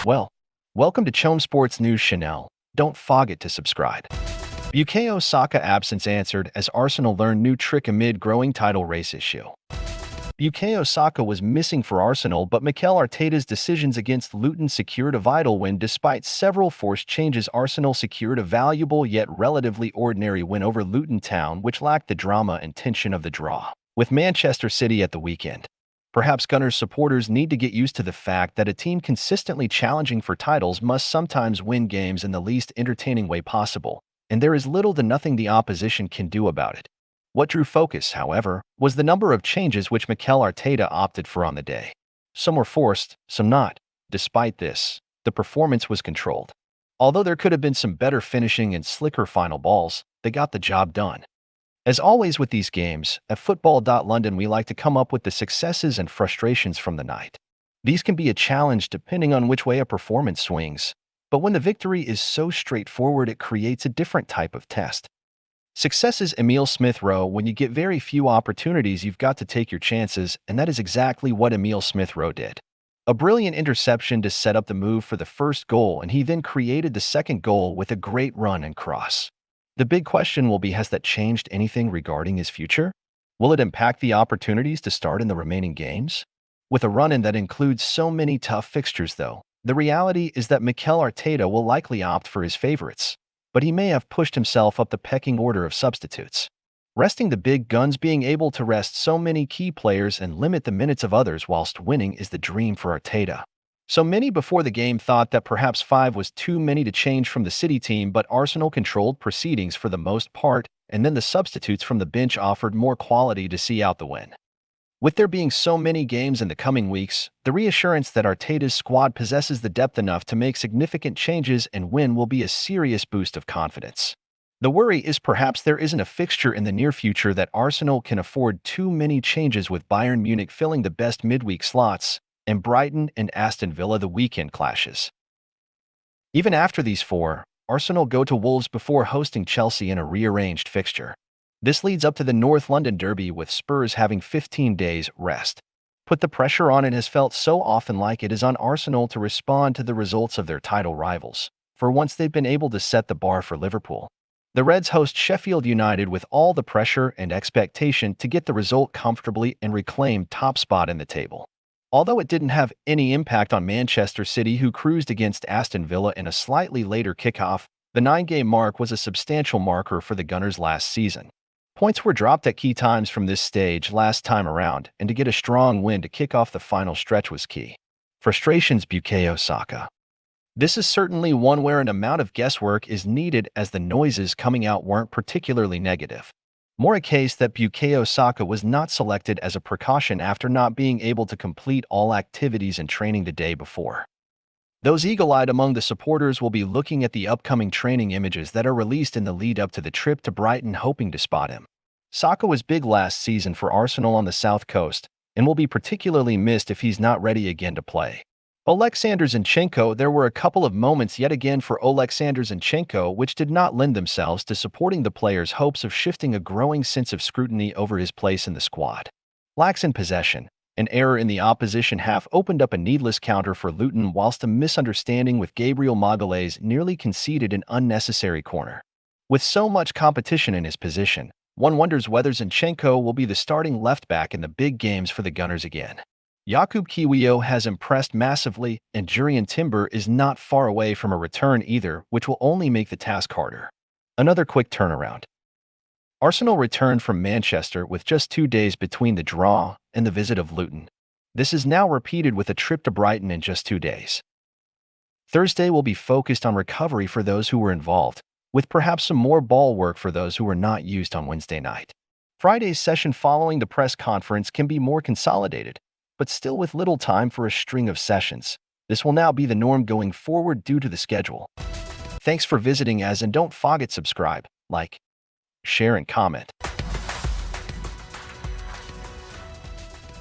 Well, welcome to Chom Sports News Chanel. Don't forget to subscribe. Bukayo Saka absence answered as Arsenal learned new trick amid growing title race issue. Bukayo Saka was missing for Arsenal, but Mikel Arteta's decisions against Luton secured a vital win. Despite several forced changes, Arsenal secured a valuable yet relatively ordinary win over Luton Town, which lacked the drama and tension of the draw with Manchester City at the weekend. Perhaps Gunners supporters need to get used to the fact that a team consistently challenging for titles must sometimes win games in the least entertaining way possible, and there is little to nothing the opposition can do about it. What drew focus, however, was the number of changes which Mikel Arteta opted for on the day. Some were forced, some not. Despite this, the performance was controlled. Although there could have been some better finishing and slicker final balls, they got the job done. As always with these games, at Football.London we like to come up with the successes and frustrations from the night. These can be a challenge depending on which way a performance swings, but when the victory is so straightforward it creates a different type of test. Success is Emile Smith-Rowe. When you get very few opportunities, you've got to take your chances, and that is exactly what Emile Smith-Rowe did. A brilliant interception to set up the move for the first goal, and he then created the second goal with a great run and cross. The big question will be, has that changed anything regarding his future? Will it impact the opportunities to start in the remaining games? With a run-in that includes so many tough fixtures, though, the reality is that Mikel Arteta will likely opt for his favorites, but he may have pushed himself up the pecking order of substitutes. Resting the big guns, being able to rest so many key players and limit the minutes of others whilst winning is the dream for Arteta. So many before the game thought that perhaps 5 was too many to change from the City team, but Arsenal controlled proceedings for the most part, and then the substitutes from the bench offered more quality to see out the win. With there being so many games in the coming weeks, the reassurance that Arteta's squad possesses the depth enough to make significant changes and win will be a serious boost of confidence. The worry is perhaps there isn't a fixture in the near future that Arsenal can afford too many changes, with Bayern Munich filling the best midweek slots, and Brighton and Aston Villa the weekend clashes. Even after these 4, Arsenal go to Wolves before hosting Chelsea in a rearranged fixture. This leads up to the North London derby, with Spurs having 15 days rest. Put the pressure on. It has felt so often like it is on Arsenal to respond to the results of their title rivals. For once they've been able to set the bar for Liverpool. The Reds host Sheffield United with all the pressure and expectation to get the result comfortably and reclaim top spot in the table. Although it didn't have any impact on Manchester City, who cruised against Aston Villa in a slightly later kickoff, the 9-game mark was a substantial marker for the Gunners last season. Points were dropped at key times from this stage last time around, and to get a strong win to kick off the final stretch was key. Frustrations. Bukayo Saka. This is certainly one where an amount of guesswork is needed, as the noises coming out weren't particularly negative. More a case that Bukayo Saka was not selected as a precaution after not being able to complete all activities and training the day before. Those eagle-eyed among the supporters will be looking at the upcoming training images that are released in the lead-up to the trip to Brighton, hoping to spot him. Saka was big last season for Arsenal on the South Coast, and will be particularly missed if he's not ready again to play. Oleksandr Zinchenko. There were a couple of moments yet again for Oleksandr Zinchenko which did not lend themselves to supporting the player's hopes of shifting a growing sense of scrutiny over his place in the squad. Lacks in possession. An error in the opposition half opened up a needless counter for Luton, whilst a misunderstanding with Gabriel Magalhaes nearly conceded an unnecessary corner. With so much competition in his position, one wonders whether Zinchenko will be the starting left-back in the big games for the Gunners again. Jakub Kiwior has impressed massively, and Jurrien Timber is not far away from a return either, which will only make the task harder. Another quick turnaround. Arsenal returned from Manchester with just 2 days between the draw and the visit of Luton. This is now repeated with a trip to Brighton in just 2 days. Thursday will be focused on recovery for those who were involved, with perhaps some more ball work for those who were not used on Wednesday night. Friday's session following the press conference can be more consolidated, but still with little time for a string of sessions. This will now be the norm going forward due to the schedule. Thanks for visiting and don't forget subscribe, like, share and comment.